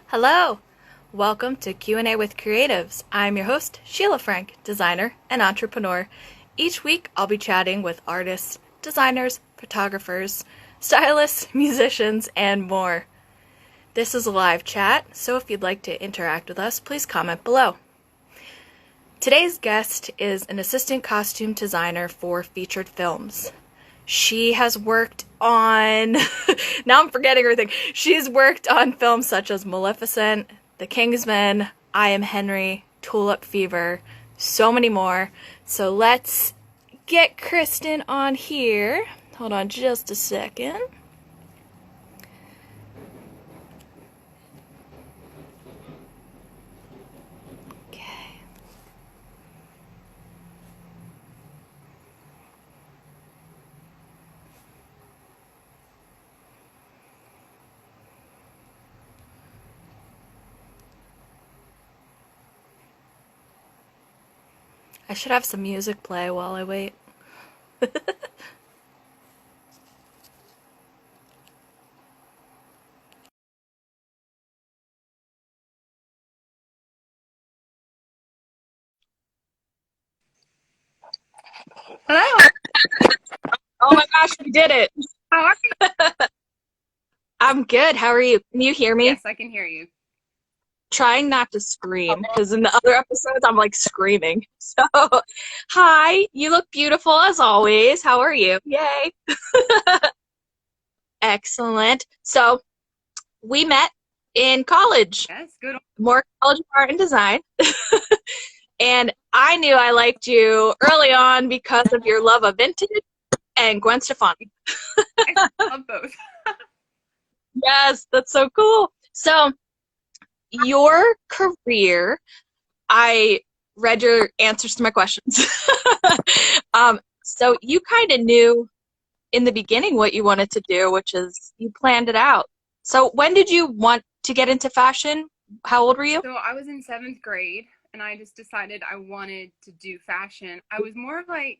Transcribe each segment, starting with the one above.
Hello! Welcome to Q&A with Creatives. I'm your host, Sheila Frank, designer and entrepreneur. Each week, I'll be chatting with artists, designers, photographers, stylists, musicians, and more. This is a live chat, so if you'd like to interact with us, please comment below. Today's guest is an assistant costume designer for featured films. She has worked on, now I'm forgetting everything. She's worked on films such as Maleficent, The Kingsman, I Am Henry, Tulip Fever, so many more. So let's get Kristen on here. Hold on just a second. Okay. I should have some music play while I wait. Hello. Oh my gosh, we did it! How are you? I'm good. How are you? Can you hear me? Yes, I can hear you. Trying not to scream because in the other episodes I'm like screaming. So, hi, you look beautiful as always. How are you? Yay. Excellent. So, we met in college, Yes, good. more college of art and design. And I knew I liked you early on because of your love of vintage and Gwen Stefani. I love both. Yes, that's so cool. So, your career, I read your answers to my questions. So you kind of knew in the beginning what you wanted to do, which is you planned it out. So when did you want to get into fashion? How old were you? So I was in 7th grade and I just decided I wanted to do fashion. I was more of like,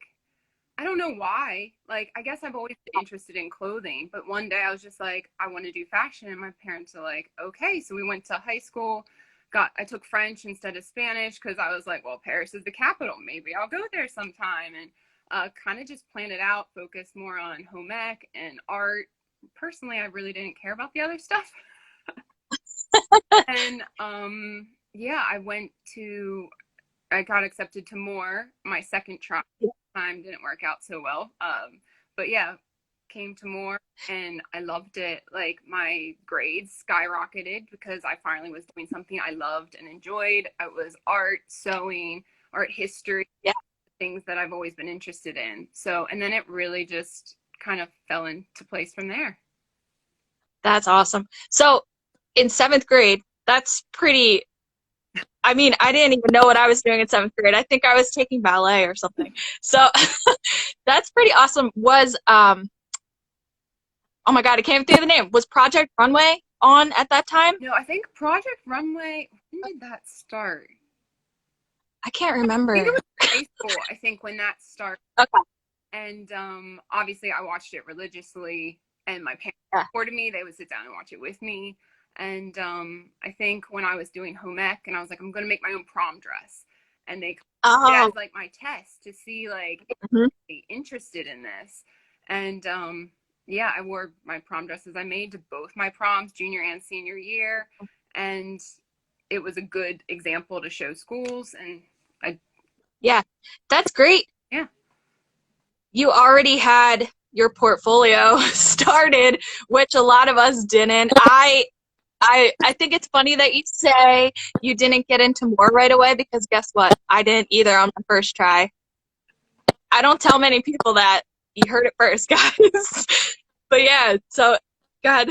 I don't know why. Like, I guess I've always been interested in clothing, but one day I was just like, I want to do fashion. And my parents are like, okay. So we went to high school. I took French instead of Spanish because I was like, well, Paris is the capital. Maybe I'll go there sometime. And kind of just planned it out, focused more on home ec and art. Personally, I really didn't care about the other stuff. And yeah, I got accepted to Moore. My second time didn't work out so well. But yeah, came to Moore and I loved it. Like my grades skyrocketed because I finally was doing something I loved and enjoyed. It was art, sewing, art history, Yeah, things that I've always been interested in. So, and then it really just kind of fell into place from there. that's awesome. So in 7th grade, that's pretty, I mean, I didn't even know what I was doing in 7th grade. I think I was taking ballet or something. So that's pretty awesome. Oh my God, I can't think of the name. Was Project Runway on at that time? No, I think Project Runway, when did that start? I can't I think it remember. was high school, I think, when that started. Okay. And obviously, I watched it religiously, and my parents Yeah. supported me. They would sit down and watch it with me. And I think when I was doing home ec, and I was like, I'm going to make my own prom dress. And they it Oh. as like my test to see like if Mhm. I'm interested in this. And yeah, I wore my prom dresses I made to both my proms, junior and senior year. And it was a good example to show schools. And I, Yeah, that's great. yeah. You already had your portfolio started, which a lot of us didn't. I think it's funny that you say you didn't get into more right away because guess what? I didn't either on my first try. I don't tell many people that. You heard it first, guys. But yeah, so go ahead.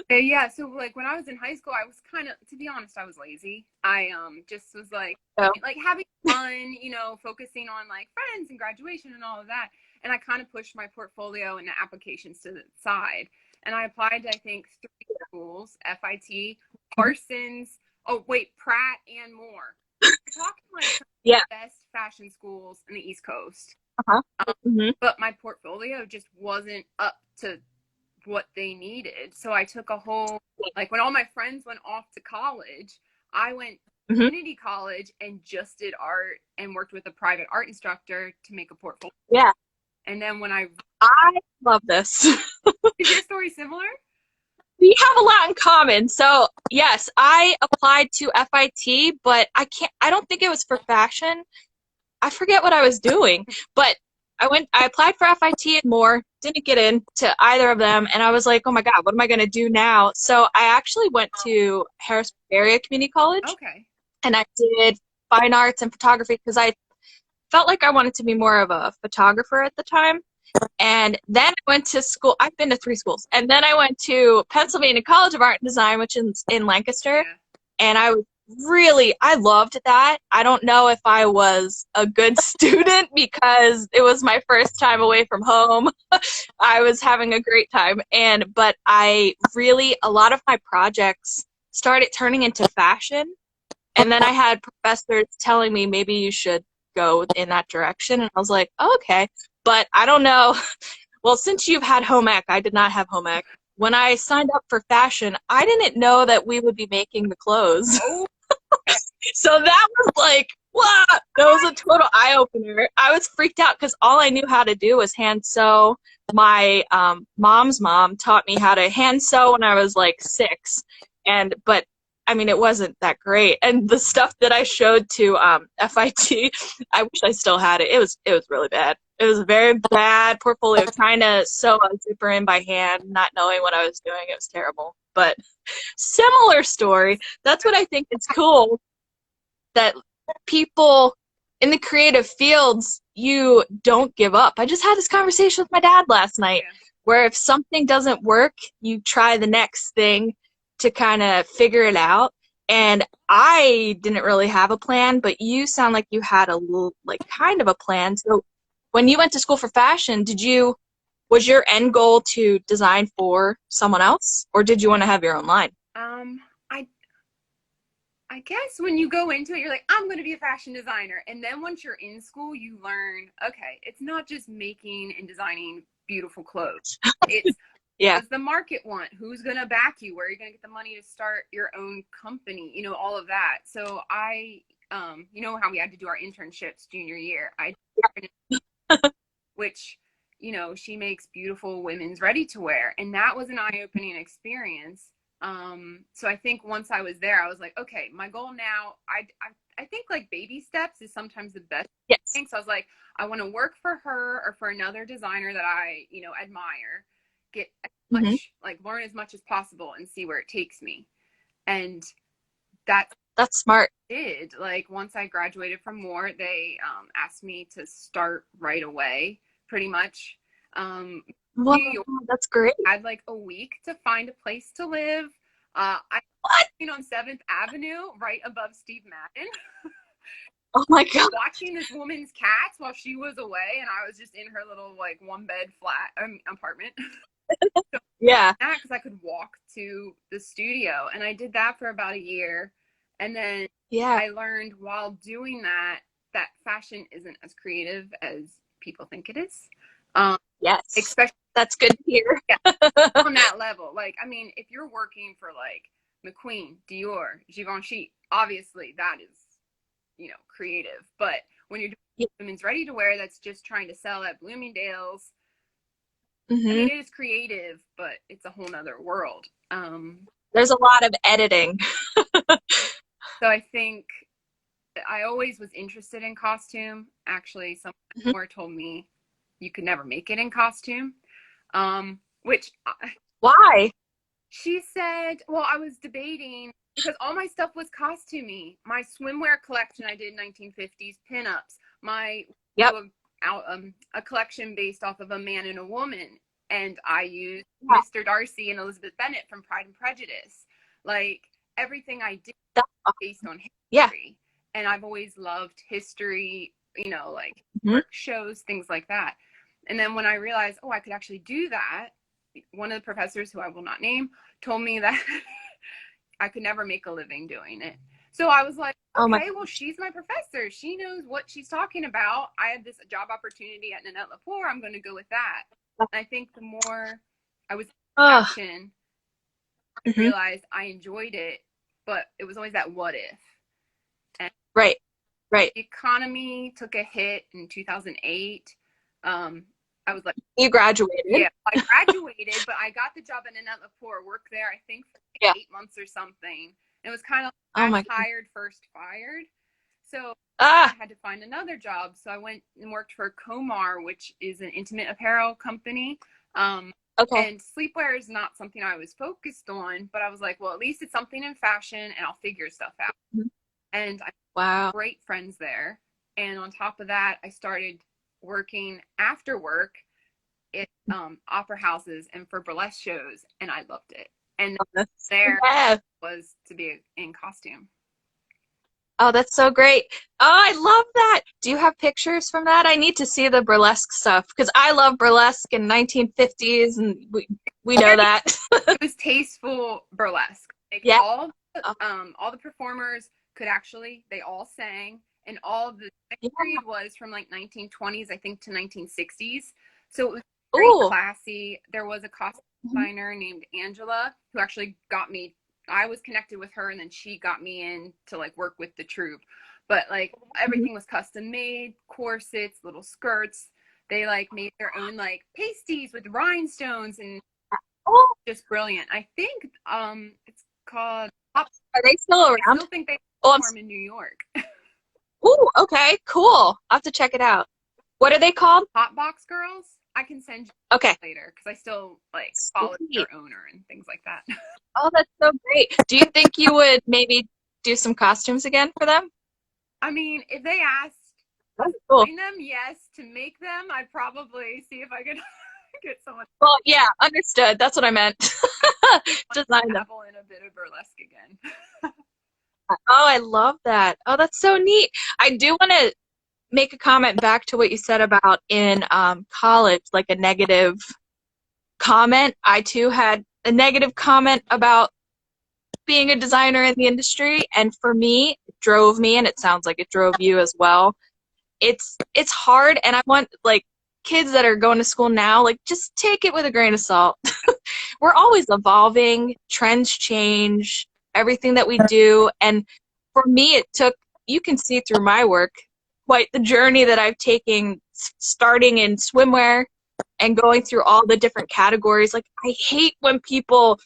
Yeah, so like when I was in high school, I was kind of, to be honest, I was lazy. I just was So, like having fun, focusing on like friends and graduation and all of that. And I kind of pushed my portfolio and the applications to the side. And I applied to I think 3 schools: FIT, Parsons, oh wait, Pratt and more. We're talking like some of yeah. the best fashion schools in the East Coast. Uh-huh. Um, Hmm. but my portfolio just wasn't up to what they needed. So I took a whole, like when all my friends went off to college, I went to community college and just did art and worked with a private art instructor to make a portfolio. Yeah. And then when I love this. Is your story similar? We have a lot in common. So yes, I applied to FIT, but I don't think it was for fashion. I forget what I was doing, but I applied for FIT and more, didn't get into either of them, and I was like, oh my God, what am I going to do now? So I actually went to Harrisburg Area Community College. Okay. And I did fine arts and photography because I felt like I wanted to be more of a photographer at the time. And then I went to school. I've been to 3 schools. And then I went to Pennsylvania College of Art and Design, which is in Lancaster. Yeah. And I loved that. I don't know if I was a good student because it was my first time away from home. I was having a great time. But a lot of my projects started turning into fashion. And then I had professors telling me maybe you should go in that direction. And I was like, oh, okay. But I don't know. Well, since you've had home ec, I did not have home ec. When I signed up for fashion, I didn't know that we would be making the clothes. Oh. So that was like, wow, that was a total eye-opener. I was freaked out because all I knew how to do was hand sew. My mom's mom taught me how to hand sew when I was like 6. But I mean, it wasn't that great. And the stuff that I showed to FIT, I wish I still had it. It was really bad. It was a very bad portfolio, trying to sew a zipper in by hand, not knowing what I was doing. It was terrible. But similar story. That's what I think is cool, that people in the creative fields, you don't give up. I just had this conversation with my dad last night, where if something doesn't work, you try the next thing to kind of figure it out. And I didn't really have a plan, but you sound like you had a little, like, kind of a plan. So when you went to school for fashion, was your end goal to design for someone else, or did you want to have your own line? I guess when you go into it, you're like, I'm going to be a fashion designer. And then once you're in school, you learn, okay, it's not just making and designing beautiful clothes. It's what does the market want? Who's going to back you? Where are you going to get the money to start your own company? You know, all of that. So you know how we had to do our internships junior year. Which, you know, she makes beautiful women's ready-to-wear. And that was an eye-opening experience. So I think once I was there, I was like, okay, my goal now, I think like baby steps is sometimes the best thing. So I was like, I want to work for her or for another designer that I, you know, admire, get as much, like learn as much as possible and see where it takes me. And that's smart. Like once I graduated from Moore, they asked me to start right away, pretty much. Wow, that's great. I had like a week to find a place to live. I was on 7th Avenue, right above Steve Madden. Oh my God. Watching this woman's cats while she was away, and I was just in her little like 1-bed flat apartment. Yeah. Because I could walk to the studio, and I did that for about a year. And then I learned while doing that fashion isn't as creative as people think it is. Yes. Especially, that's good to hear. On that level. Like, I mean, if you're working for like McQueen, Dior, Givenchy, obviously that is, you know, creative. But when you're doing women's ready-to-wear that's just trying to sell at Bloomingdale's, I mean, it is creative, but it's a whole nother world. There's a lot of editing. So I think I always was interested in costume. Actually, someone more told me you could never make it in costume. Which why? She said, well, I was debating because all my stuff was costumey. My swimwear collection I did 1950s pinups. My a collection based off of a man and a woman, and I used Mr. Darcy and Elizabeth Bennet from Pride and Prejudice. Like everything I did based on history, and I've always loved history. You know, like work shows, things like that. And then when I realized, oh, I could actually do that, one of the professors, who I will not name, told me that I could never make a living doing it. So I was like, okay, well, she's my professor. She knows what she's talking about. I had this job opportunity at Nanette Lepore. I'm going to go with that. And I think the more I was Oh, fashion, I hmm. realized I enjoyed it, but it was always that what if. And Right, right. the economy took a hit in 2008. I was like, You graduated. yeah, I graduated, but I got the job in another for work there, I think, for like Yeah. 8 months or something. It was kind of Oh last my God. hired, first fired. So I Ah, had to find another job. So I went and worked for Comar, which is an intimate apparel company. Um, okay. and sleepwear is not something I was focused on, but I was like, well, at least it's something in fashion and I'll figure stuff out. Mhm. And I had Wow. great friends there. And on top of that, I started working after work at opera houses and for burlesque shows, and I loved it. And there Yeah. was to be in costume. Oh, that's so great. Oh, I love that. Do you have pictures from that? I need to see the burlesque stuff because I love burlesque in 1950s and we know that. It was tasteful burlesque. Like Yeah. Oh, all the performers could actually, they all sang, and all the yeah. period was from like 1920s, I think, to 1960s. So it was very Ooh. classy. There was a costume Mhm. designer named Angela who actually got me. I was connected with her, and then she got me in to like work with the troupe. But like Mhm. everything was custom made, corsets, little skirts. They like made their own like pasties with rhinestones and Oh, just brilliant. I think it's called Pop. are they still I still around? think they Oh, perform in New York. ooh, okay, cool. I'll have to check it out. What are they called? Hot Box Girls. I can send you Okay. later because I still like follow Sweet. their owner and things like that. Oh, that's so great. Do you think you would maybe do some costumes again for them? I mean, if they asked to That's cool. design them, yes. To make them, I'd probably see if I could get someone. Well, yeah, understood. That's what I meant. Be fun to Design them. dabble in a bit of burlesque again. Oh, I love that. Oh, that's so neat. I do want to make a comment back to what you said about in college, like a negative comment. I too had a negative comment about being a designer in the industry, and for me, it drove me, and it sounds like it drove you as well. It's hard, and I want like kids that are going to school now, like just take it with a grain of salt. We're always evolving, trends change, everything that we do. And for me, it took, you can see through my work, quite the journey that I've taken starting in swimwear and going through all the different categories. Like, I hate when people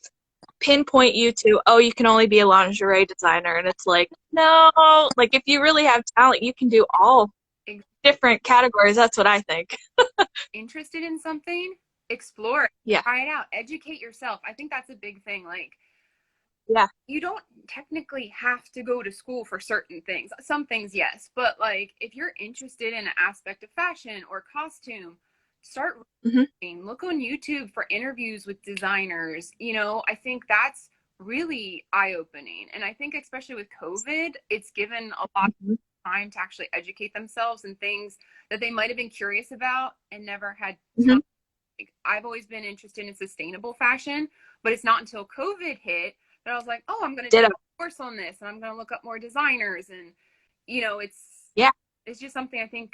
pinpoint you to, oh, you can only be a lingerie designer. And it's like, no, like if you really have talent, you can do all different categories. That's what I think. Interested in something, explore it, Yeah. try it out, educate yourself. I think that's a big thing. Like, Yeah. you don't technically have to go to school for certain things. Some things, yes, but like if you're interested in an aspect of fashion or costume, start Hmm. reading. Look on YouTube for interviews with designers. I think that's really eye-opening. And I think especially with COVID, it's given a lot Hmm. of time to actually educate themselves in things that they might have been curious about and never had time. Hmm. Like, I've always been interested in sustainable fashion, but it's not until COVID hit that I was like, oh, I'm going to take Ditto. a course on this and I'm going to look up more designers. And, you know, it's, Yeah. it's just something I think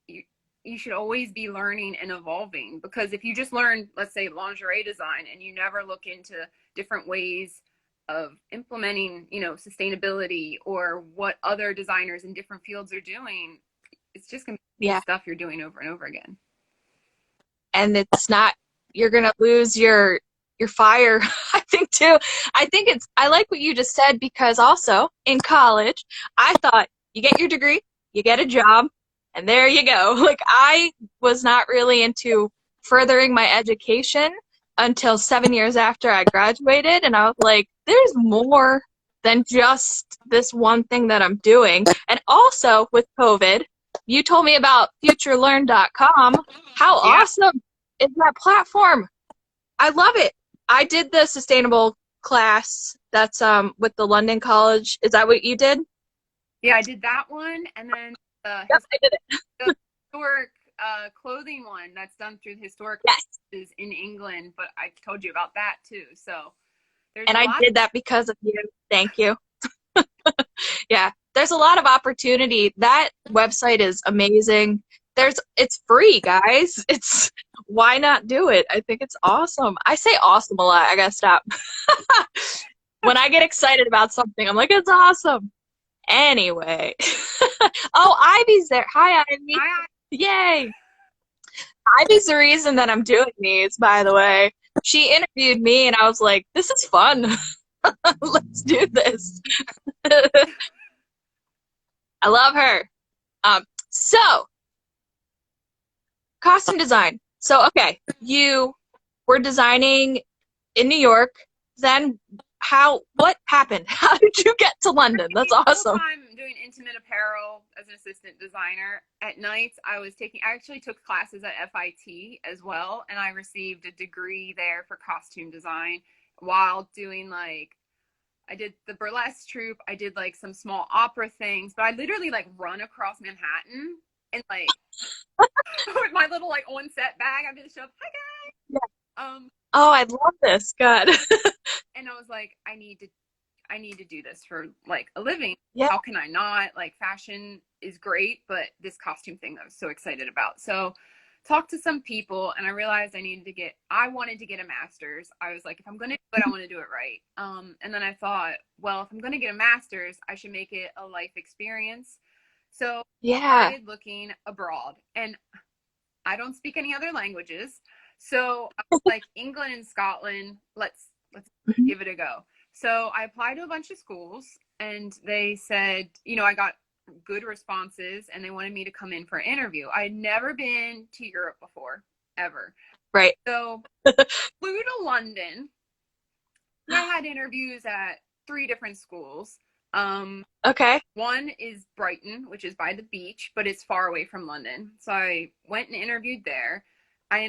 you, you should always be learning and evolving, because if you just learn, let's say, lingerie design and you never look into different ways of implementing, sustainability or what other designers in different fields are doing, it's just going to be the Yeah. same stuff you're doing over and over again. And it's not, you're gonna lose your fire. I think too. I think it's, I like what you just said because also in college I thought you get your degree, you get a job, and there you go. Like, I was not really into furthering my education until 7 years after I graduated, and I was like, there's more than just this one thing that I'm doing. And also with COVID, you told me about futurelearn.com. How Yeah. awesome is that platform? I love it. I did the sustainable class that's with the London College. Is that what you did? Yeah, I did that one, and then Yep, I did it. the historic clothing one that's done through the historic Yes. places in England. But I told you about that too. So there's And a I lot. did that because of you. Thank you. Yeah. There's a lot of opportunity. That website is amazing. It's free, guys. It's Why not do it? I think it's awesome. I say awesome a lot. I gotta stop. When I get excited about something, I'm like, it's awesome. Anyway. Oh, Ivy's there. Hi, Ivy. I Yay. Ivy's the reason that I'm doing these, by the way. She interviewed me and I was like, this is fun. Let's do this. I love her. So costume design. So, okay, you were designing in New York. Then what happened? How did you get to London? That's awesome. I'm doing intimate apparel as an assistant designer. At nights, I actually took classes at FIT as well, and I received a degree there for costume design while doing I did the burlesque troupe. I did like some small opera things, but I literally like run across Manhattan and like with my little like on set bag. I'd just show up, hi guys. Yeah. Oh, I love this. God. And I was like, I need to do this for like a living. Yeah. How can I not? Like fashion is great, but this costume thing I was so excited about. So talked to some people and I realized I wanted to get a master's. I was like, if I'm going to do it, I want to do it right. And then I thought, well, if I'm going to get a master's, I should make it a life experience. So I started looking abroad, and I don't speak any other languages. So I was like, England and Scotland, let's give it a go. So I applied to a bunch of schools and they said, I got good responses and they wanted me to come in for an interview. I had never been to Europe before, ever. Right. So flew to London. I had interviews at 3 different schools. Okay. One is Brighton, which is by the beach, but it's far away from London. So I went and interviewed there. I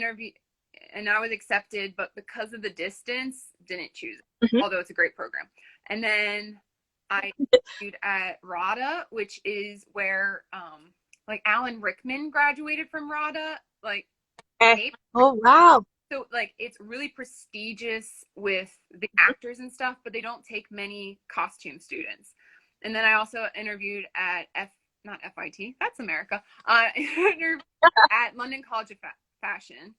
was accepted, but because of the distance, didn't choose it, although it's a great program. And then I interviewed at RADA, which is where like Alan Rickman graduated from RADA. Oh, wow. So like it's really prestigious with the actors and stuff, but they don't take many costume students. And then I also interviewed at not FIT, that's America. Interviewed at London College of Fashion.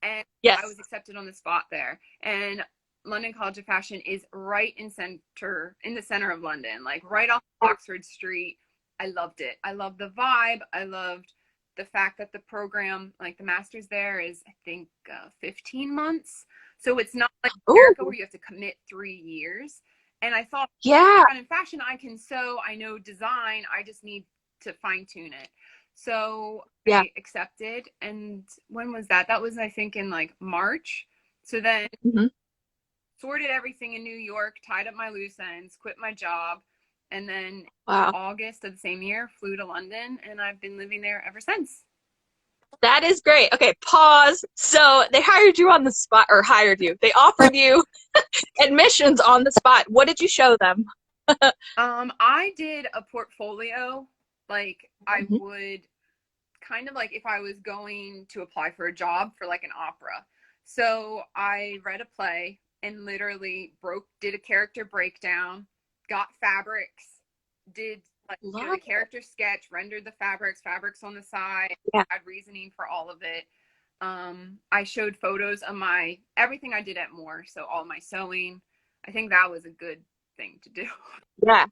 And I was accepted on the spot there. And London College of Fashion is right in the center of London, like right off Oxford Street. I loved it. I loved the vibe. I loved the fact that the program, like the master's there is, I think, 15 months. So it's not like America where you have to commit 3 years. And I thought, in fashion, I can sew. I know design. I just need to fine tune it. So I accepted. And when was that? That was, I think, in like March. So then sorted everything in New York, tied up my loose ends, quit my job. And then August of the same year, flew to London, and I've been living there ever since. That is great. Okay, pause. So they hired you on the spot, or hired you. They offered you admissions on the spot. What did you show them? I did a portfolio. Like I would kind of like if I was going to apply for a job for like an opera. So I read a play and literally did a character breakdown, got fabrics, did a character sketch, rendered the fabrics on the side, had reasoning for all of it. I showed photos of everything I did at Moore, so all my sewing. I think that was a good thing to do. Yeah.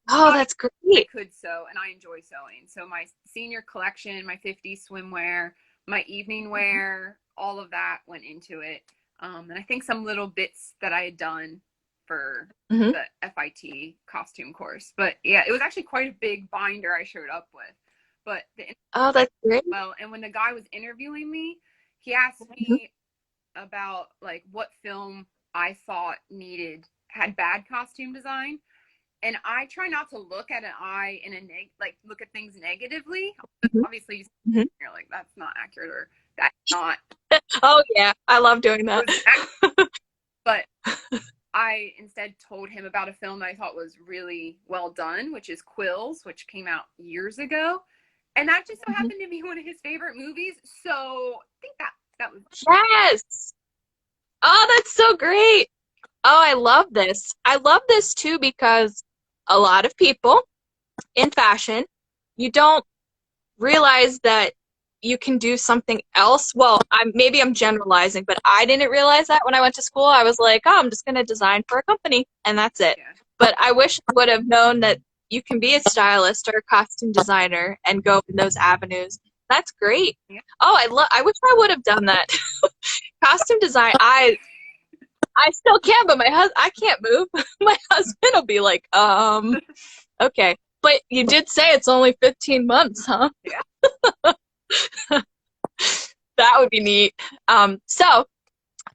That's great. I could sew, and I enjoy sewing. So my senior collection, my 50s swimwear, my evening wear, all of that went into it. And I think some little bits that I had done for the FIT costume course. But yeah, it was actually quite a big binder I showed up with. But that's great. Well, and when the guy was interviewing me, he asked me about like what film I thought had bad costume design. And I try not to look at an eye in look at things negatively. Obviously, you're like, that's not accurate, or that's not. Oh yeah, I love doing that. But I instead told him about a film that I thought was really well done, which is Quills, which came out years ago. And that just so happened to be one of his favorite movies. So I think that was. Yes. Oh, that's so great. Oh, I love this. I love this too because a lot of people in fashion, you don't realize that you can do something else. Well, maybe I'm generalizing, but I didn't realize that when I went to school. I was like, oh, I'm just going to design for a company, and that's it. Yeah. But I wish I would have known that you can be a stylist or a costume designer and go in those avenues. That's great. Yeah. Oh, I wish I would have done that. Costume design, I still can, but I can't move. My husband will be like, okay. But you did say it's only 15 months, huh? Yeah. That would be neat. So,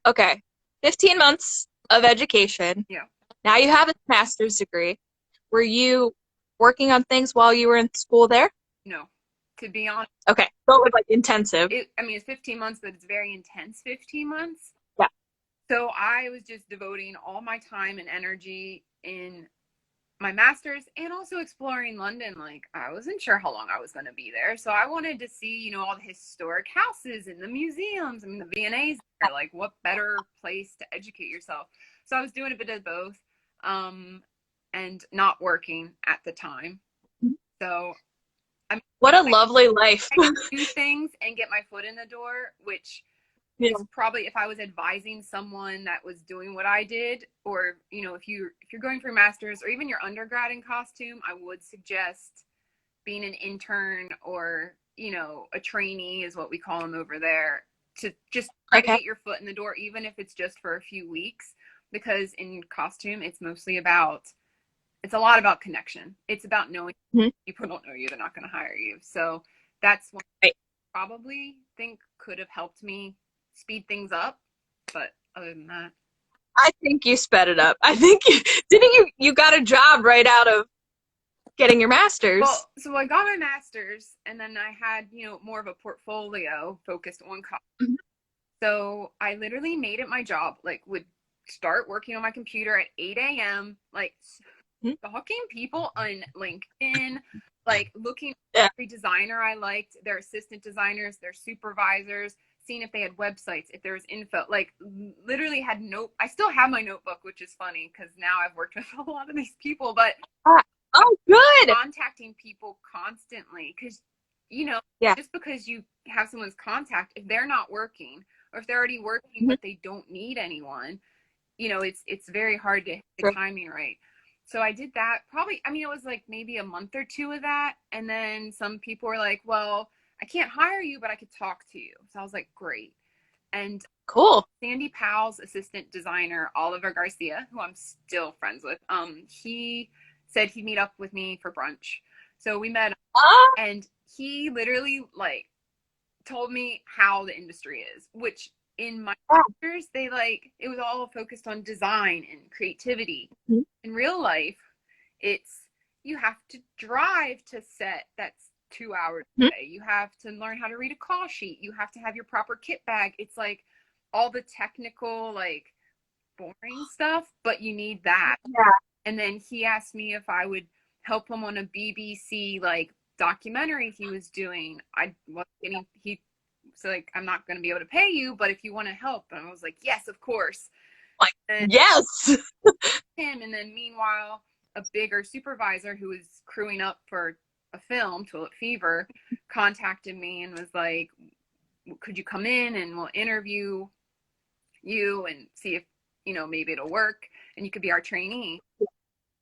okay, 15 months of education. Yeah. Now you have a master's degree. Were you working on things while you were in school there? No. To be honest. Okay, so it was like intensive. It's 15 months, but it's very intense 15 months. Yeah. So I was just devoting all my time and energy in my master's and also exploring London. Like, I wasn't sure how long I was going to be there. So I wanted to see, all the historic houses and the museums. I mean, the V&As are like, what better place to educate yourself? So I was doing a bit of both, and not working at the time. So what a lovely life. I do things and get my foot in the door, which Yeah. is probably if I was advising someone that was doing what I did, or if you're going for a master's or even your undergrad in costume, I would suggest being an intern or a trainee is what we call them over there, to just try to get your foot in the door, even if it's just for a few weeks, because in costume it's a lot about connection. It's about knowing. People don't know you, they're not going to hire you. So that's one I probably think could have helped me speed things up. But other than that, I think you sped it up. I think you got a job right out of getting your master's. Well, so I got my master's, and then I had more of a portfolio focused on costume. So I literally made it my job. Like, would start working on my computer at 8 a.m. like stalking people on LinkedIn, like looking at every designer I liked, their assistant designers, their supervisors, seeing if they had websites, if there was info. Like, literally had I still have my notebook, which is funny because now I've worked with a lot of these people, but good. Contacting people constantly, because just because you have someone's contact, if they're not working or if they're already working but they don't need anyone, it's very hard to hit the timing right. So I did that probably, it was like maybe a month or two of that. And then some people were like, well, I can't hire you, but I could talk to you. So I was like, great. And cool. Sandy Powell's assistant designer, Oliver Garcia, who I'm still friends with, he said he'd meet up with me for brunch. So we met and he literally told me how the industry is, which in my master's, it was all focused on design and creativity. In real life, you have to drive to set that's 2 hours away. You have to learn how to read a call sheet. You have to have your proper kit bag. It's like all the technical, boring stuff, but you need that. Yeah. And then he asked me if I would help him on a BBC documentary he was doing. So I'm not going to be able to pay you, but if you want to help. And I was like, yes, of course. Yes. Him. And then meanwhile, a bigger supervisor who was crewing up for a film, Tulip Fever, contacted me and was like, could you come in and we'll interview you and see if, maybe it'll work and you could be our trainee.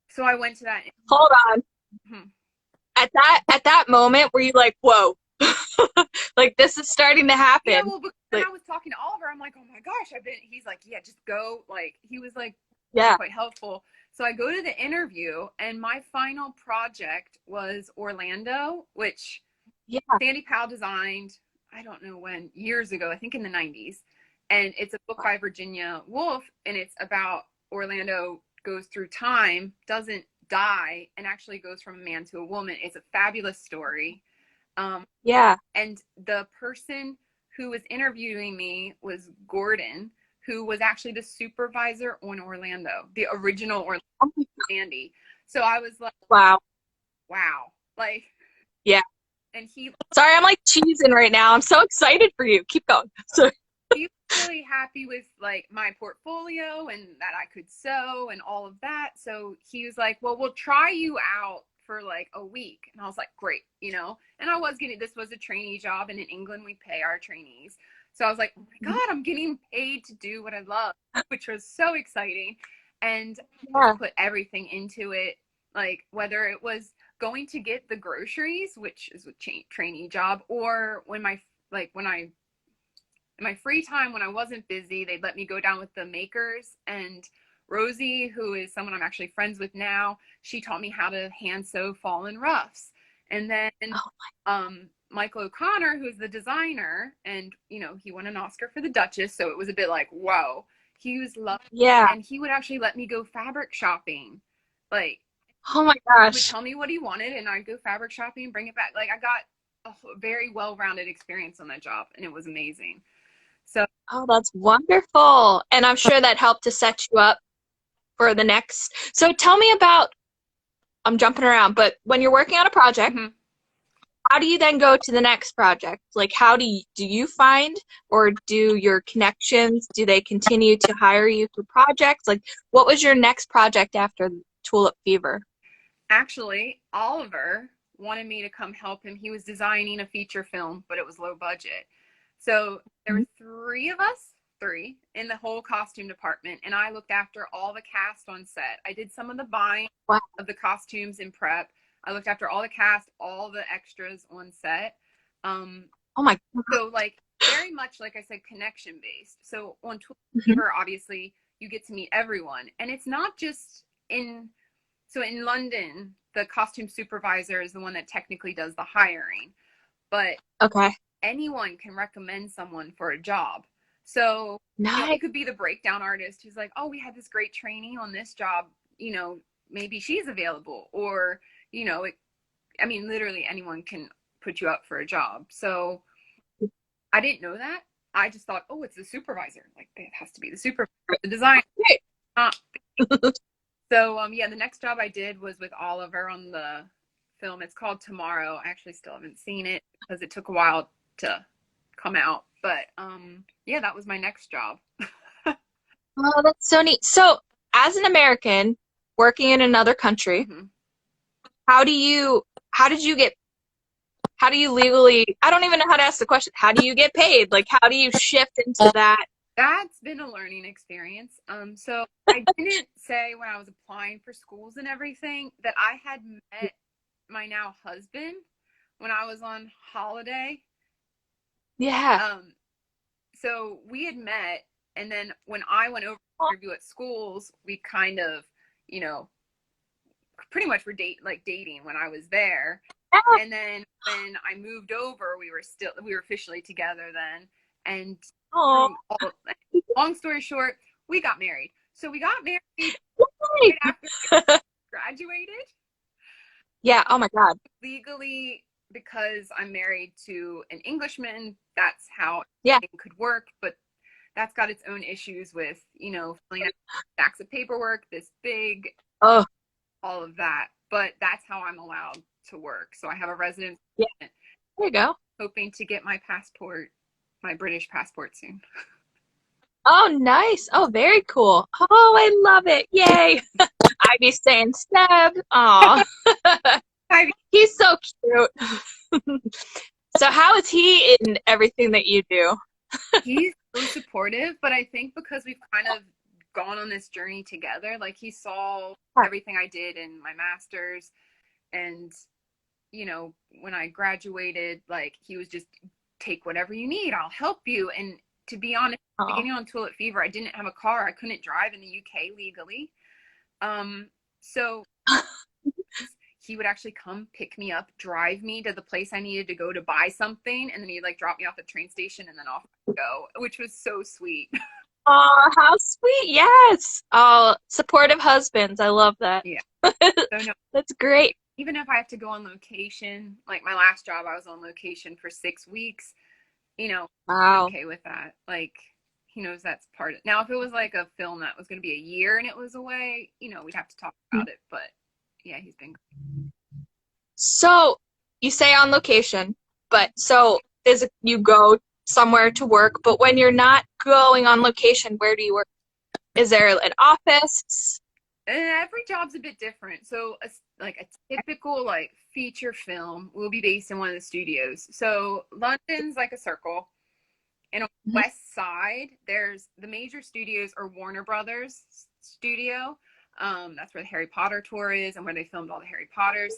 So I went to that. Hold on. At that moment, were you like, whoa, this is starting to happen? Yeah, well, because when I was talking to Oliver, I'm like, oh my gosh, he's like, yeah, just go. He was quite helpful. So I go to the interview, and my final project was Orlando, which Sandy Powell designed, I don't know when, years ago, I think in the 90s. And it's a book by Virginia Woolf, and it's about Orlando goes through time, doesn't die, and actually goes from a man to a woman. It's a fabulous story. And the person who was interviewing me was Gordon, who was actually the supervisor on Orlando, the original Orlando Sandy. So I was like, wow. And sorry, I'm cheesing right now. I'm so excited for you. Keep going. Sorry. He was really happy with my portfolio and that I could sew and all of that. So he was like, well, we'll try you out for like a week. And I was like, great, you know, and this was a trainee job. And in England, we pay our trainees. So I was like, oh my God, I'm getting paid to do what I love, which was so exciting. And Yeah. put everything into it, like whether it was going to get the groceries, which is a trainee job, or when in my free time, when I wasn't busy, they'd let me go down with the makers. And Rosie, who is someone I'm actually friends with now, she taught me how to hand sew fallen ruffs. And then Michael O'Connor, who's the designer, and you know, he won an Oscar for The Duchess, so it was a bit like, whoa. He was lovely. Yeah. And he would actually let me go fabric shopping. Like, oh my he would gosh. tell me what he wanted, and I'd go fabric shopping and bring it back. Like, I got a very well-rounded experience on that job, and it was amazing. So, Oh, that's wonderful. And I'm sure that helped to set you up for the next. So tell me about, I'm jumping around, but when you're working on a project, mhm. how do you then go to the next project? Like, how do you find, or do your connections, do they continue to hire you for projects? Like, what was your next project after Tulip Fever? Actually, Oliver wanted me to come help him. He was designing a feature film, but it was low budget. So there were three in the whole costume department, and I looked after all the cast on set. I did some of the buying Wow. of the costumes in prep. I looked after all the cast, all the extras on set. Oh my God. So like very much, like I said, connection based. So on Twitter, obviously you get to meet everyone, and it's not just in London, the costume supervisor is the one that technically does the hiring, but Okay. anyone can recommend someone for a job. So you know, Nice. it could be the breakdown artist who's like, oh, we had this great trainee on this job, you know, maybe she's available. Or, you know, literally anyone can put you up for a job. So I didn't know that. I just thought, oh, it's the supervisor. Like, it has to be the supervisor, the designer. So, yeah, the next job I did was with Oliver on the film. It's called Tomorrow. I actually still haven't seen it because it took a while to come out. But, yeah, that was my next job. Oh, that's so neat. So, as an American working in another country, Mhm. how did you legally, I don't even know how to ask the question. How do you get paid? Like, how do you shift into that? That's been a learning experience. So I didn't say when I was applying for schools and everything that I had met my now husband when I was on holiday. Yeah. So we had met, and then when I went over to interview at schools, we kind of, you know, pretty much were dating when I was there. And then when I moved over, we were officially together then. And long story short, we got married. So we got married right after I graduated. Yeah. Oh my God. Legally, because I'm married to an Englishman, that's how Yeah. it could work. But that's got its own issues with, you know, filling out stacks of paperwork this big, Oh, all of that. But that's how I'm allowed to work. So I have a residence. yeah. There you go. Hoping to get my British passport soon. Oh, nice. Oh, very cool. Oh, I love it. Yay. I'd be saying Seb. Aw. He's so cute. So how is he in everything that you do? He's so supportive, but I think because we've kind of gone on this journey together, like he saw everything I did in my master's, and you know, when I graduated, like he was just, take whatever you need, I'll help you. And to be honest, beginning on Tulip Fever, I didn't have a car. I couldn't drive in the UK legally. So he would actually come pick me up, drive me to the place I needed to go to buy something, and then he'd like drop me off at the train station and then off I go, which was so sweet. Oh, how sweet. Yes. Oh, supportive husbands. I love that. Yeah. So no, that's great. Even if I have to go on location, like my last job, I was on location for 6 weeks, you know, wow. I'm okay with that. Like, he knows that's part of it. Now, if it was like a film that was going to be a year and it was away, you know, we'd have to talk about it. But yeah, he's been great. So you say on location, but so you go somewhere to work, but when you're not going on location, where do you work? Is there an office? And every job's a bit different. So like a typical like feature film will be based in one of the studios. So London's like a circle. And on the Mhm. west side, there's the major studios are Warner Brothers studio. That's where the Harry Potter tour is and where they filmed all the Harry Potters.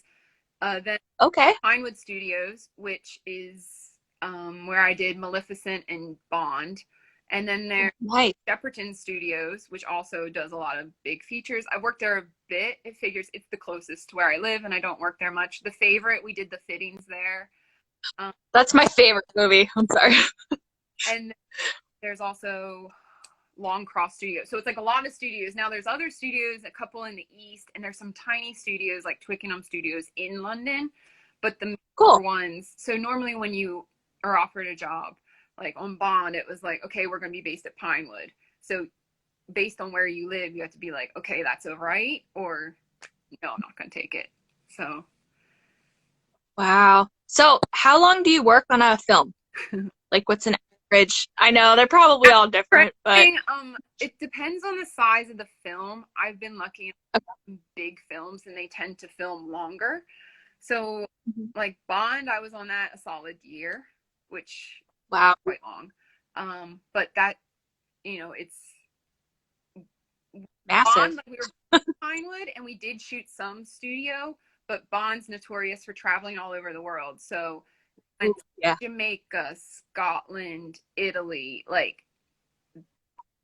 Then Okay. Pinewood Studios, which is where I did Maleficent and Bond. And then there's Nice. Shepperton Studios, which also does a lot of big features. I worked there a bit. It figures it's the closest to where I live, and I don't work there much. The Favorite, we did the fittings there. Um, That's my favorite movie. I'm sorry. and there's also Long Cross Studios. So it's like a lot of studios. Now there's other studios, a couple in the east, and there's some tiny studios like Twickenham Studios in London. But the major Cool. ones, so normally when you are offered a job, like on Bond, it was like, okay, we're going to be based at Pinewood. So based on where you live, you have to be like, okay, that's all right, or no, I'm not going to take it. So Wow. So, how long do you work on a film? Like, what's an average? I know they're probably all different, but it depends on the size of the film. I've been lucky in big films, and they tend to film longer. So, mhm. like Bond, I was on that a solid year, which Wow, quite long. But that, it's Bond, massive. like we were in Pinewood and we did shoot some studio, but Bond's notorious for traveling all over the world. So Ooh, went yeah, to Jamaica, Scotland, Italy, like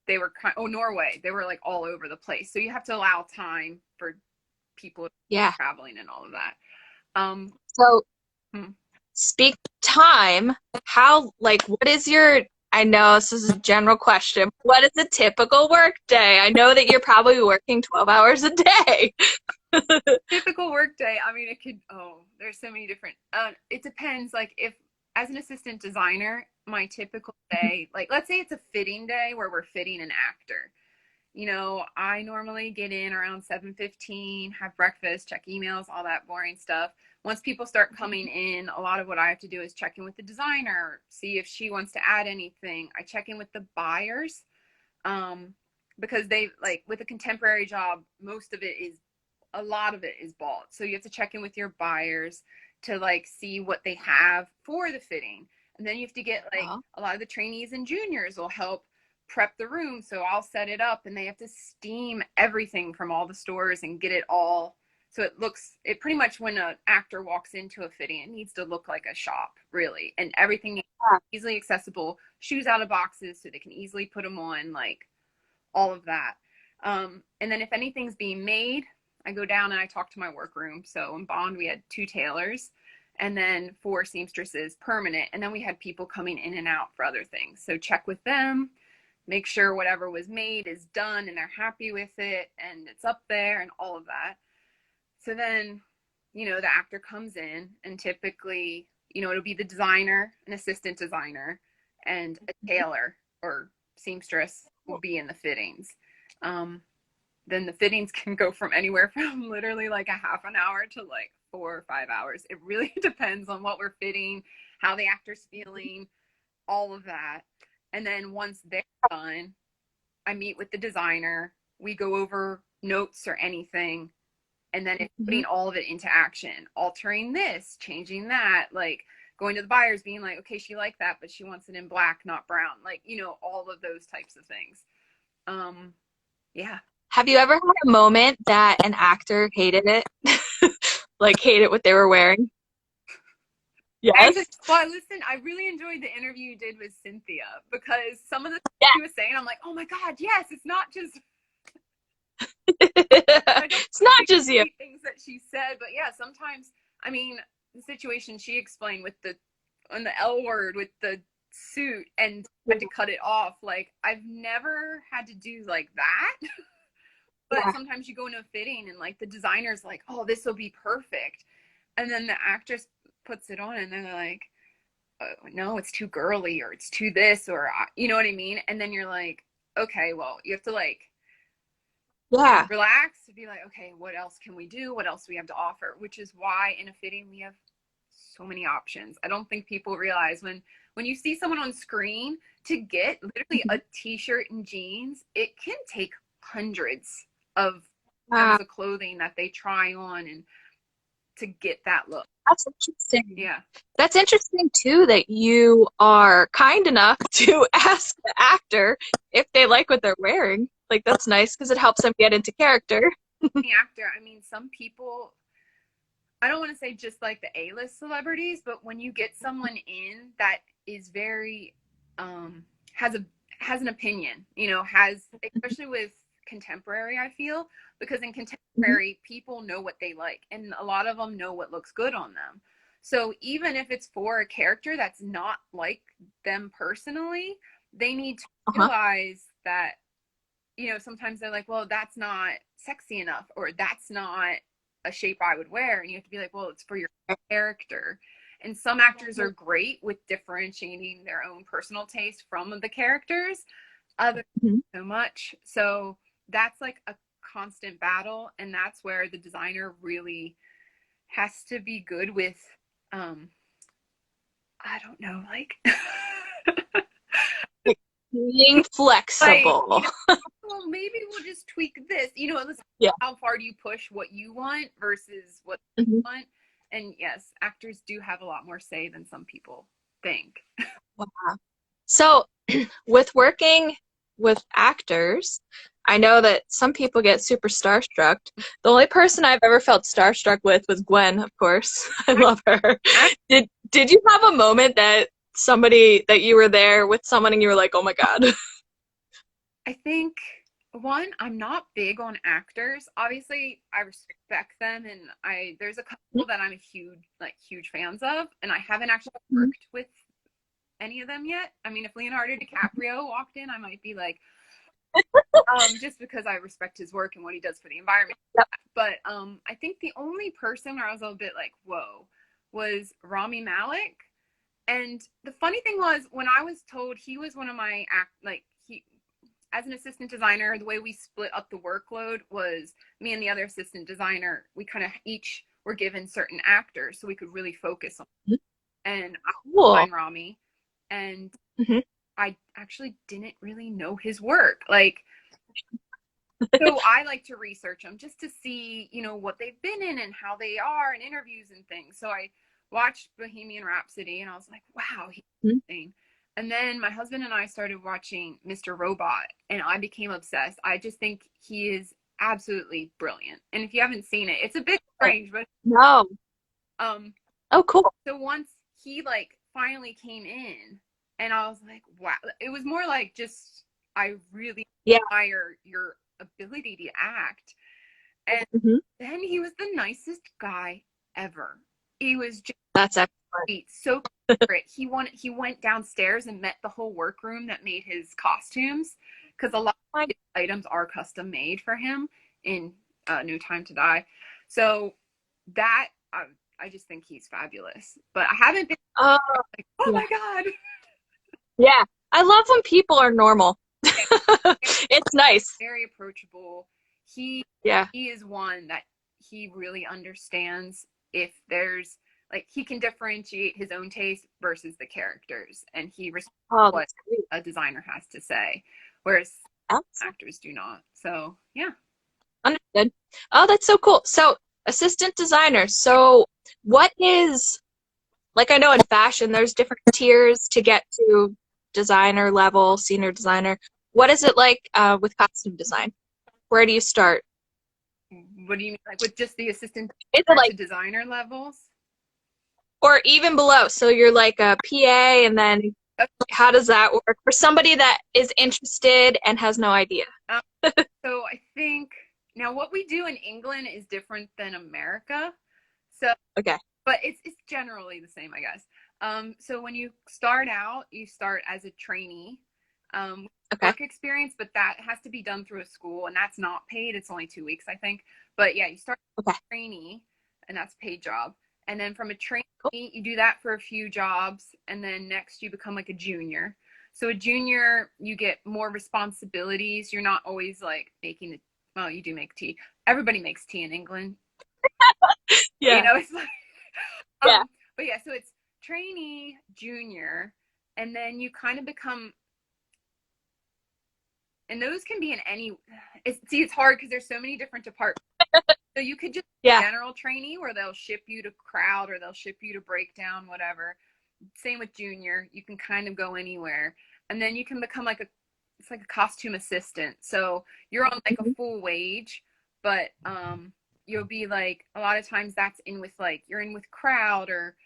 they were Norway. They were like all over the place. So you have to allow time for people yeah. traveling and all of that. Um, So, hmm. speak time. How, like, what is your, I know this is a general question. What is a typical work day? I know that you're probably working 12 hours a day. Typical work day. I mean, it could, there's so many different, it depends. Like if, as an assistant designer, my typical day, like let's say it's a fitting day where we're fitting an actor. I normally get in around 7:15, have breakfast, check emails, all that boring stuff. Once people start coming in, a lot of what I have to do is check in with the designer, see if she wants to add anything. I check in with the buyers, because they like with a contemporary job, a lot of it is bought. So you have to check in with your buyers to like see what they have for the fitting. And then you have to get like Oh, a lot of the trainees and juniors will help prep the room. So I'll set it up and they have to steam everything from all the stores and get it all. So it pretty much when an actor walks into a fitting, it needs to look like a shop, really. And everything needs to be easily accessible, shoes out of boxes so they can easily put them on, like all of that. And then if anything's being made, I go down and I talk to my workroom. So in Bond, we had 2 tailors and then 4 seamstresses permanent. And then we had people coming in and out for other things. So check with them, make sure whatever was made is done and they're happy with it and it's up there and all of that. So then, the actor comes in and typically, it'll be the designer, an assistant designer, and a tailor or seamstress will be in the fittings. Um, then the fittings can go from anywhere from literally like a half an hour to like 4 or 5 hours. It really depends on what we're fitting, how the actor's feeling, all of that. And then once they're done, I meet with the designer. We go over notes or anything. And then it's mhm. putting all of it into action, altering this, changing that, like going to the buyers, being like, okay, she liked that, but she wants it in black, not brown. Like, all of those types of things. Yeah. Have you ever had a moment that an actor hated it? Like hated what they were wearing? Actually, Yes. well, listen, I really enjoyed the interview you did with Cynthia because some of the Yeah. stuff she was saying, I'm like, oh my God, yes, it's not just, I don't It's not just you. repeat things that she said, but yeah, sometimes, I mean, the situation she explained on the L word with the suit and had to cut it off, like, I've never had to do like that. But Yeah. sometimes you go into a fitting and like the designer's like, oh, this will be perfect. And then the actress puts it on and they're like, oh, no, it's too girly or it's too this or, you know what I mean? And then you're like, okay, well, you have to like Yeah. relax to be like, okay, what else can we do? What else do we have to offer? Which is why in a fitting we have so many options. I don't think people realize when you see someone on screen to get literally Mhm. a t-shirt and jeans, it can take hundreds of terms of clothing that they try on and to get that look. That's interesting. Yeah. That's interesting too, that you are kind enough to ask the actor if they like what they're wearing. Like, that's nice because it helps them get into character. The actor, I mean, some people, I don't want to say just like the A-list celebrities, but when you get someone in that is very has an opinion, you know, has, especially with contemporary, I feel, because in contemporary people know what they like and a lot of them know what looks good on them. So even if it's for a character that's not like them personally, they need to realize that, you know, sometimes they're like, well, that's not sexy enough, or that's not a shape I would wear. And you have to be like, well, it's for your character. And some actors are great with differentiating their own personal taste from the characters, others so much. So that's like a constant battle. And that's where the designer really has to be good with, I don't know, like Being flexible. like, you know, well, maybe we'll just tweak this. You know, how far do you push what you want versus what you want? And yes, actors do have a lot more say than some people think. Wow. So, with working with actors, I know that some people get super starstruck. The only person I've ever felt starstruck with was Gwen, of course. I love her. Did you have a moment that somebody that you were there with someone and you were like, oh my God? I think one, I'm not big on actors. Obviously, I respect them, and there's a couple that I'm huge fans of, and I haven't actually worked with any of them yet. I mean, if Leonardo DiCaprio walked in, I might be like, just because I respect his work and what he does for the environment. Yep. But I think the only person where I was a little bit like, whoa, was Rami Malek. And the funny thing was, when I was told he was one of my as an assistant designer, the way we split up the workload was me and the other assistant designer, we kind of each were given certain actors so we could really focus on them. And I was Rami, and I actually didn't really know his work. Like, so I like to research them just to see, you know, what they've been in and how they are in interviews and things. So I watched Bohemian Rhapsody and I was like, wow, he's amazing. And then my husband and I started watching Mr. Robot and I became obsessed. I just think he is absolutely brilliant. And if you haven't seen it, it's a bit strange, but no. Oh, cool. So once he like finally came in and I was like, wow, it was more like just, I really admire your ability to act. And then he was the nicest guy ever. He was just, that's excellent. So great. He went downstairs and met the whole workroom that made his costumes, because a lot of items are custom made for him in No Time to Die. So that I just think he's fabulous. But I haven't been like, oh my God. Yeah, I love when people are normal. It's nice. Very approachable. He is one that he really understands if there's like, he can differentiate his own taste versus the characters, and he respects what a designer has to say, whereas actors do not. So yeah. Understood. Oh, that's so cool. So assistant designer. So what is, like, I know in fashion there's different tiers to get to designer level, senior designer. What is it like with costume design? Where do you start? What do you mean, like with just the assistant to designer levels? Or even below. So you're like a PA, and then how does that work for somebody that is interested and has no idea? So I think now what we do in England is different than America. So but it's generally the same, I guess. So when you start out, you start as a trainee, work experience, but that has to be done through a school, and that's not paid. It's only 2 weeks, I think. But yeah, you start as a trainee, and that's a paid job. And then from a trainee, you do that for a few jobs, and then next you become like a junior. So a junior, you get more responsibilities. You're not always like making well, you do make tea. Everybody makes tea in England. You know, it's like but yeah, so it's trainee, junior, and then you kind of become And those can be in any, it's hard because there's so many different departments. So you could just Yeah. general trainee where they'll ship you to crowd or they'll ship you to breakdown, whatever. Same with junior. You can kind of go anywhere. And then you can become like it's like a costume assistant. So you're on like a full wage, but you'll be like, a lot of times that's in with like, you're in with crowd or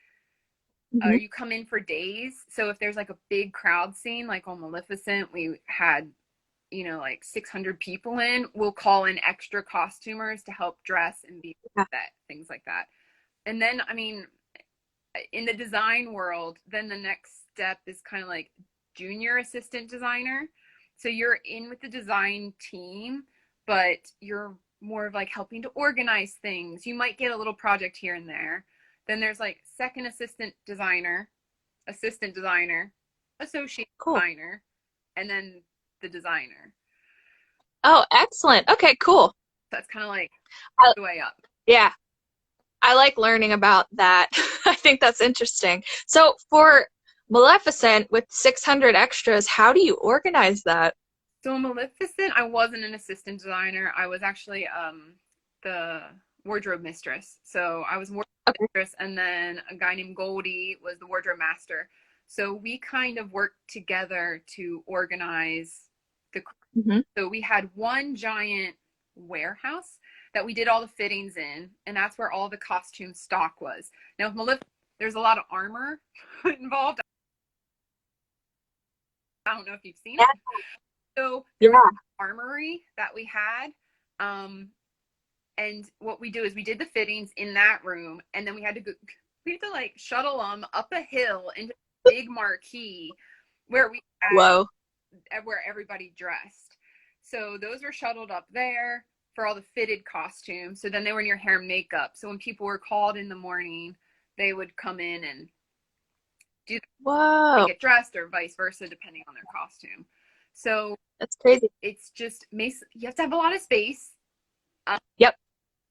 you come in for days. So if there's like a big crowd scene, like on Maleficent, we had, you know, like 600 people in, we'll call in extra costumers to help dress and be set, things like that. And then, I mean, in the design world, then the next step is kind of like junior assistant designer. So you're in with the design team, but you're more of like helping to organize things. You might get a little project here and there. Then there's like second assistant designer, associate designer, and then the designer. Oh, excellent. Okay, cool. That's kind of like the way up. Yeah. I like learning about that. I think that's interesting. So for Maleficent with 600 extras, how do you organize that? So Maleficent, I wasn't an assistant designer. I was actually the wardrobe mistress. So I was wardrobe mistress, and then a guy named Goldie was the wardrobe master. So we kind of worked together to organize the. So we had one giant warehouse that we did all the fittings in, and that's where all the costume stock was. Now with Maleficent, there's a lot of armor involved. I don't know if you've seen it. So there was an armory that we had. And what we do is we did the fittings in that room, and then we had to like shuttle them up a hill into a big marquee where we had, where everybody dressed. So those were shuttled up there for all the fitted costumes. So then they were in your hair and makeup. So when people were called in the morning, they would come in and do get dressed, or vice versa, depending on their costume. So that's crazy. It's just, you have to have a lot of space. Yep.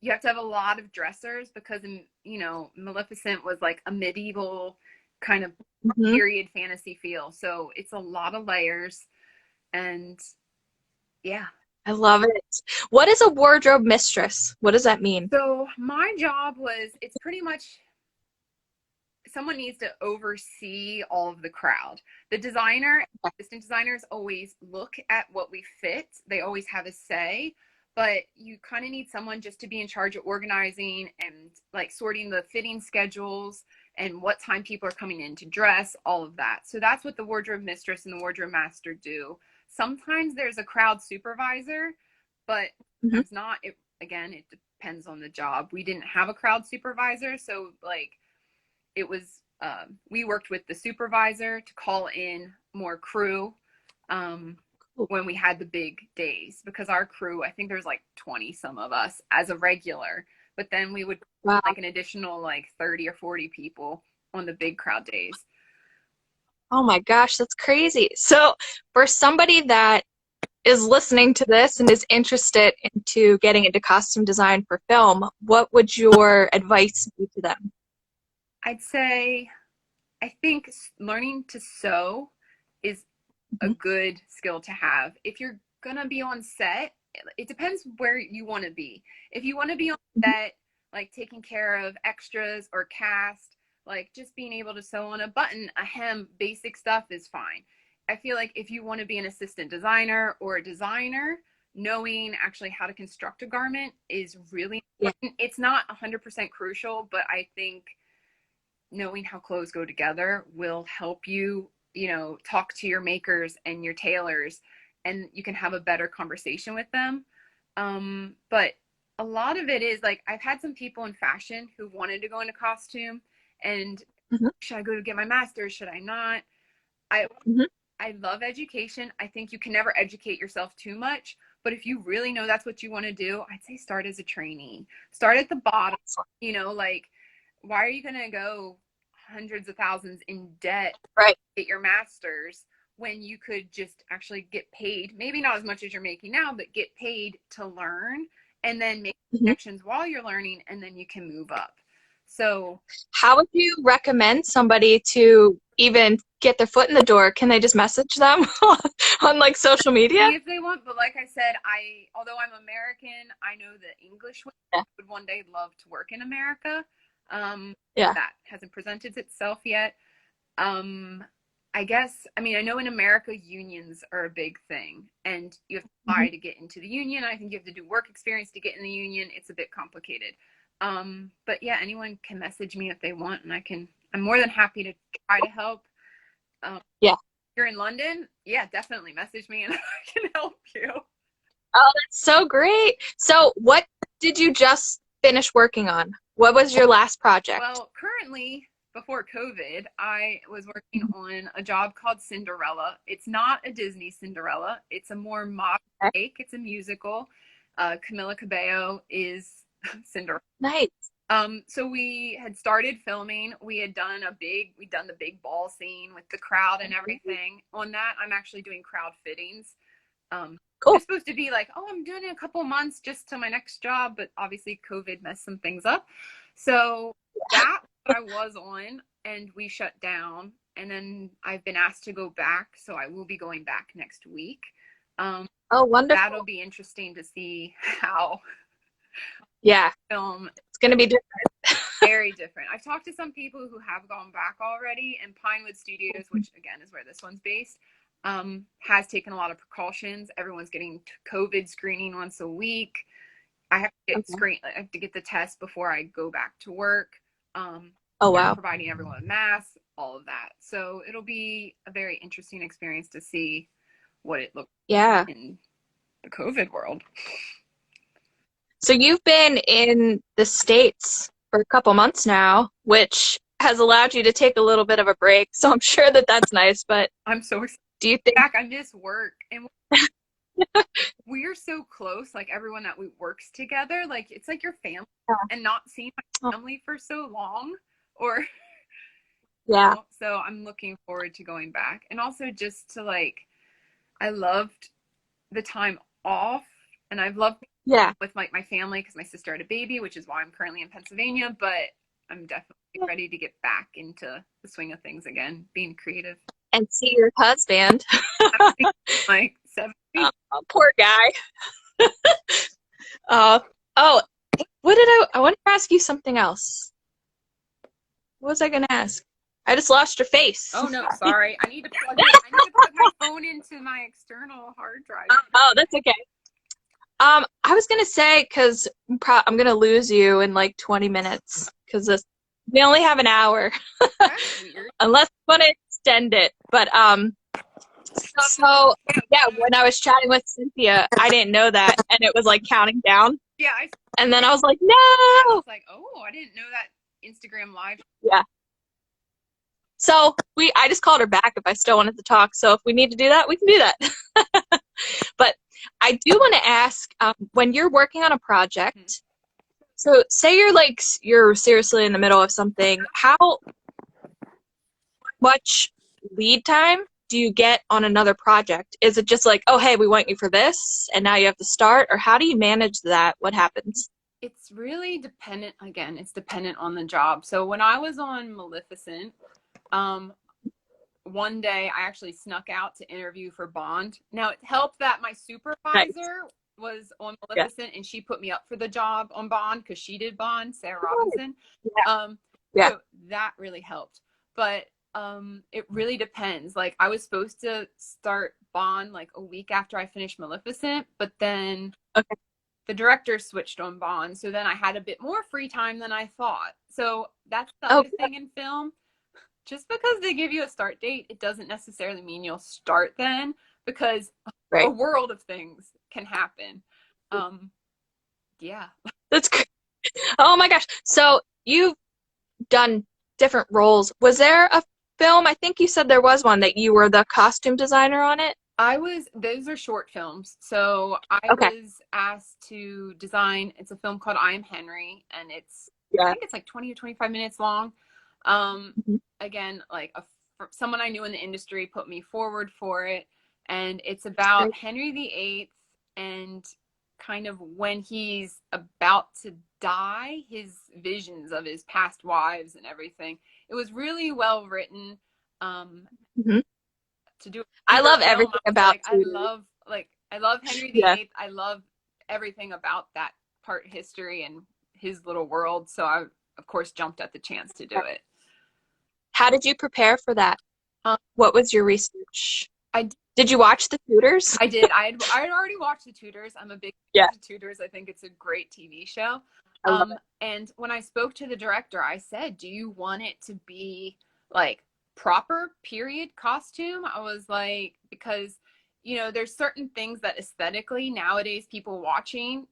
You have to have a lot of dressers because, you know, Maleficent was like a medieval kind of period fantasy feel. So it's a lot of layers, and yeah. I love it. What is a wardrobe mistress? What does that mean? So my job was, it's pretty much, someone needs to oversee all of the crowd. The designer, assistant designers always look at what we fit. They always have a say, but you kind of need someone just to be in charge of organizing and like sorting the fitting schedules and what time people are coming in to dress, all of that. So that's what the wardrobe mistress and the wardrobe master do. Sometimes there's a crowd supervisor, but it's not. Again, it depends on the job. We didn't have a crowd supervisor, so like it was, we worked with the supervisor to call in more crew when we had the big days, because our crew, I think there's like 20 some of us as a regular, but then we would like an additional like 30 or 40 people on the big crowd days. Oh my gosh, that's crazy. So for somebody that is listening to this and is interested into getting into costume design for film, what would your advice be to them? I'd say, I think learning to sew is a good skill to have. If you're gonna be on set, it depends where you want to be. If you want to be on set, like taking care of extras or cast, like just being able to sew on a button, a hem, basic stuff is fine. I feel like if you want to be an assistant designer or a designer, knowing actually how to construct a garment is really important. It's not 100% crucial, but I think knowing how clothes go together will help you, you know, talk to your makers and your tailors, and you can have a better conversation with them. But a lot of it is like, I've had some people in fashion who wanted to go into costume, and should I go to get my master's? Should I not? I love education. I think you can never educate yourself too much, but if you really know that's what you want to do, I'd say start as a trainee. Start at the bottom. You know, like, why are you going to go hundreds of thousands in debt to get your master's when you could just actually get paid, maybe not as much as you're making now, but get paid to learn and then make connections while you're learning, and then you can move up. So how would you recommend somebody to even get their foot in the door, can they just message them on like social media? See if they want, but like I said, although I'm American, I know the English Yeah. would one day love to work in America. Yeah. That hasn't presented itself yet. I guess, I mean, I know in America, unions are a big thing, and you have to apply to get into the union. I think you have to do work experience to get in the union. It's a bit complicated. But yeah, anyone can message me if they want, and I'm more than happy to try to help. Yeah. You're in London? Yeah, definitely message me and I can help you. Oh, that's so great. So what did you just finish working on? What was your last project? Well, currently, before COVID, I was working on a job called Cinderella. It's not a Disney Cinderella. It's a more modern take. It's a musical. Camila Cabello is Cinderella. Nice. So we had started filming. We'd done the big ball scene with the crowd and everything. On that, I'm actually doing crowd fittings. Cool. It's supposed to be like, oh, I'm doing it a couple months just to my next job, but obviously COVID messed some things up. So that I was on, and we shut down. And then I've been asked to go back, so I will be going back next week. Oh, wonderful. That'll be interesting to see how. Yeah. Film. It's going to be different. Very different. I've talked to some people who have gone back already, and Pinewood Studios, which again is where this one's based, has taken a lot of precautions. Everyone's getting COVID screening once a week. I have to get I have to get the test before I go back to work. Oh wow! Providing everyone with masks, all of that. So it'll be a very interesting experience to see what it looks like in the COVID world. So you've been in the States for a couple months now, which has allowed you to take a little bit of a break. So I'm sure that that's nice. But I'm so excited. Do you think? I miss work, and we're so close. Like everyone that we works together, like it's like your family, and not seeing my family for so long, or So I'm looking forward to going back, and also just to I loved the time off, and I've loved with my family because my sister had a baby, which is why I'm currently in Pennsylvania. But I'm definitely ready to get back into the swing of things again, being creative. And see your husband. Like 7 weeks. Oh, poor guy. What did I wanted to ask you something else. What was I going to ask? I just lost your face. Oh, no, sorry. I need to plug my phone into my external hard drive. Oh, that's okay. I was going to say, because I'm going to lose you in like 20 minutes, because we only have an hour. That's weird. Unless you want to extend it. But, so, yeah, when I was chatting with Cynthia, I didn't know that, and it was like counting down. Yeah. And then I was like, no! I was like, oh, I didn't know that Instagram Live. Yeah. So I just called her back if I still wanted to talk. So if we need to do that, we can do that. But I do want to ask, when you're working on a project, so say you're seriously in the middle of something, how much lead time do you get on another project? Is it just like, oh, hey, we want you for this, and now you have to start? Or how do you manage that? What happens? It's really dependent. Again, it's dependent on the job. So when I was on Maleficent, one day I actually snuck out to interview for Bond. Now it helped that my supervisor was on Maleficent, and she put me up for the job on Bond because she did Bond, Sarah Robinson. So that really helped. But it really depends. Like I was supposed to start Bond like a week after I finished Maleficent, but then the director switched on Bond, so then I had a bit more free time than I thought. So that's the other thing in film. Just because they give you a start date, it doesn't necessarily mean you'll start then, because a world of things can happen. That's great. Oh my gosh. So you've done different roles. Was there a film? I think you said there was one that you were the costume designer on it. Those are short films. So I was asked to design, it's a film called I Am Henry, and I think it's like 20 or 25 minutes long. Again, like someone I knew in the industry put me forward for it, and it's about Henry VIII and kind of when he's about to die, his visions of his past wives and everything. It was really well written. Mhm. To do a I feature love film. I everything was about like, Tudors. I love Henry Yeah. VIII. I love everything about that part history and his little world. So I, of course, jumped at the chance to do it. How did you prepare for that? Um, What was your research? I Did you watch The Tudors? I did. I had already watched The Tudors. I'm a big Yeah, fan of Tudors. I think it's a great TV show. I love it. And when I spoke to the director, I said, "Do you want it to be like proper period costume?" I was like, because there's certain things that aesthetically nowadays people watching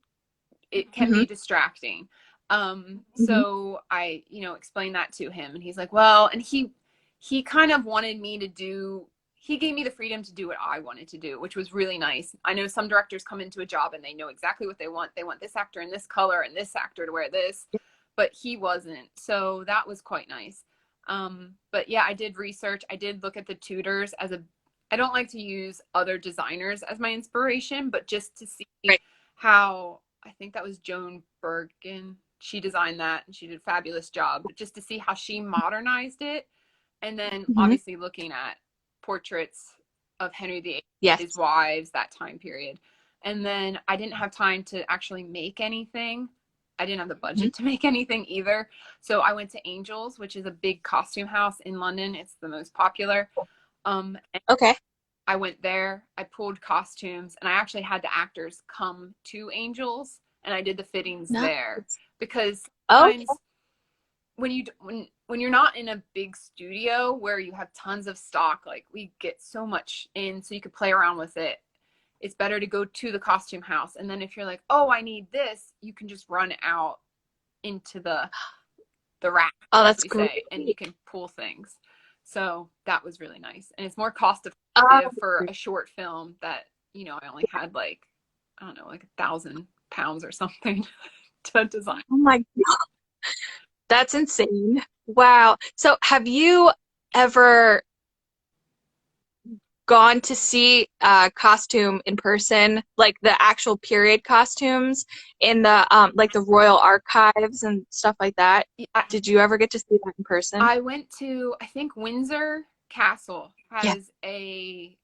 it can Hmm. be distracting. Hmm. So I, explained that to him, and he's like, well, and he kind of wanted me to do. He gave me the freedom to do what I wanted to do, which was really nice. I know some directors come into a job and they know exactly what they want. They want this actor in this color and this actor to wear this, but he wasn't. So that was quite nice. But yeah, I did research. I did look at the Tudors as a. I don't like to use other designers as my inspiration, but just to see Right. how I think that was Joan Bergen. She designed that and she did a fabulous job. But just to see how she modernized it, and then Hmm. obviously looking at portraits of Henry VIII, his Yes. wives, that time period. And then I didn't have time to actually make anything. I didn't have the Hmm. budget to make anything either. So I went to Angels, which is a big costume house in London. It's the most popular. And Okay. I went there, I pulled costumes, and I actually had the actors come to Angels, and I did the fittings Nice. there because Okay. sometimes when you're not in a big studio where you have tons of stock, like we get so much in, so you could play around with it. It's better to go to the costume house, and then if you're like, oh, I need this, you can just run out into the rack, Oh, as that's we great. say, and you can pull things. So that was really nice. And it's more cost Oh, effective for a short film that, I only had like, I don't know, like 1,000 pounds or something to design. oh my God. That's insane. Wow. So have you ever gone to see a costume in person, like the actual period costumes in the like the Royal Archives and stuff like that? I, Did you ever get to see that in person? I went to, I think Windsor Castle Yeah. has a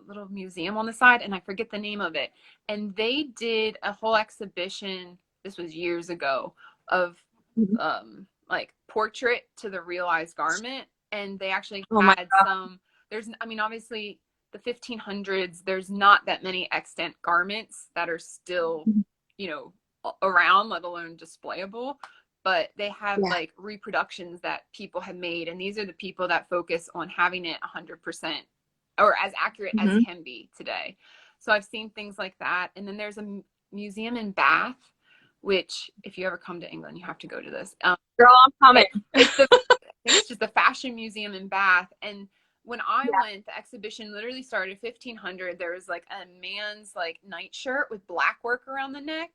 little museum on the side, and I forget the name of it. And they did a whole exhibition, this was years ago, of Mhm. like portrait to the realized garment. And they actually Oh my had some, I mean, obviously the 1500s, there's not that many extant garments that are still, God. you know, around, let alone displayable, but they have Yeah. like reproductions that people have made, and these are the people that focus on having it 100% or as accurate as Hmm. can be today. So I've seen things like that. And then there's a museum in Bath, which if you ever come to England, you have to go to this. Girl, I'm coming. It's the I think it's just a fashion museum in Bath. And when I Yeah. went, the exhibition literally started 1500. There was like a man's like nightshirt with black work around the neck,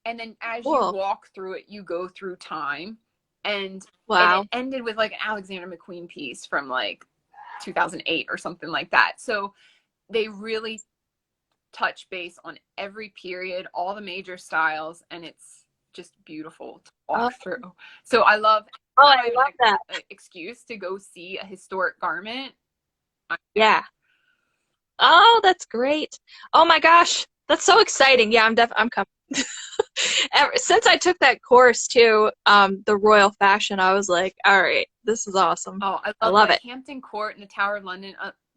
and then as you Cool. walk through it, you go through time, and it Wow. ended with like an Alexander McQueen piece from like 2008 or something like that. So they really touch base on every period, all the major styles, and it's just beautiful to Oh, walk through. So I love oh, time I I have love that. an excuse to go see a historic garment, I'm there. Yeah. Oh, that's great. Oh my gosh. That's so exciting. Yeah, I'm coming. Since I took that course too, the Royal Fashion, I was like, all right, this is awesome. Oh, I I love love the it. Hampton Court and the Tower of London.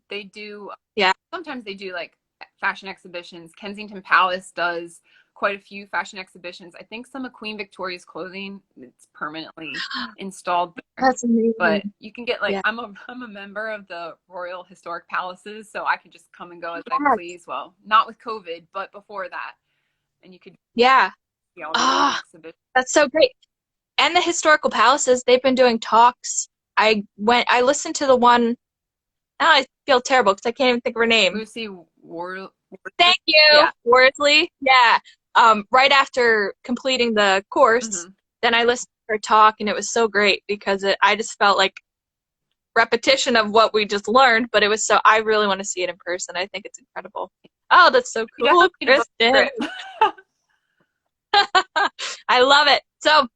They do Yeah. sometimes they do like fashion exhibitions. Kensington Palace does quite a few fashion exhibitions. I think some of Queen Victoria's clothing it's permanently installed there. That's But amazing. you can get like Yeah. I'm a member of the Royal Historic Palaces, so I can just come and go as I Yes. please. Well, not with COVID, but before that, and you could Yeah. see all the different Ah, exhibitions. that's so great. And the historical palaces, they've been doing talks. I listened to the one, now I feel terrible because I can't even think of her name. Lucy War, Thank you, yeah. Worsley. Yeah. Right after completing the course, Hmm. then I listened to her talk, and it was so great because I just felt like repetition of what we just learned, but it was so, I really want to see it in person. I think it's incredible. Oh, that's so You definitely cool, need to book a Kristen. trip. I love it. So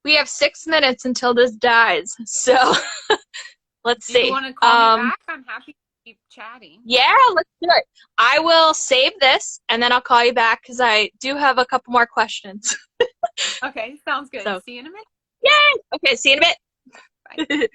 we have 6 minutes until this dies. So Let's Do you see. want to call me back? I'm happy to keep chatting. Yeah, let's do it. I will save this, and then I'll call you back because I do have a couple more questions. Okay, sounds good. So, See you in a minute. yay! Okay, see you in a bit. Bye.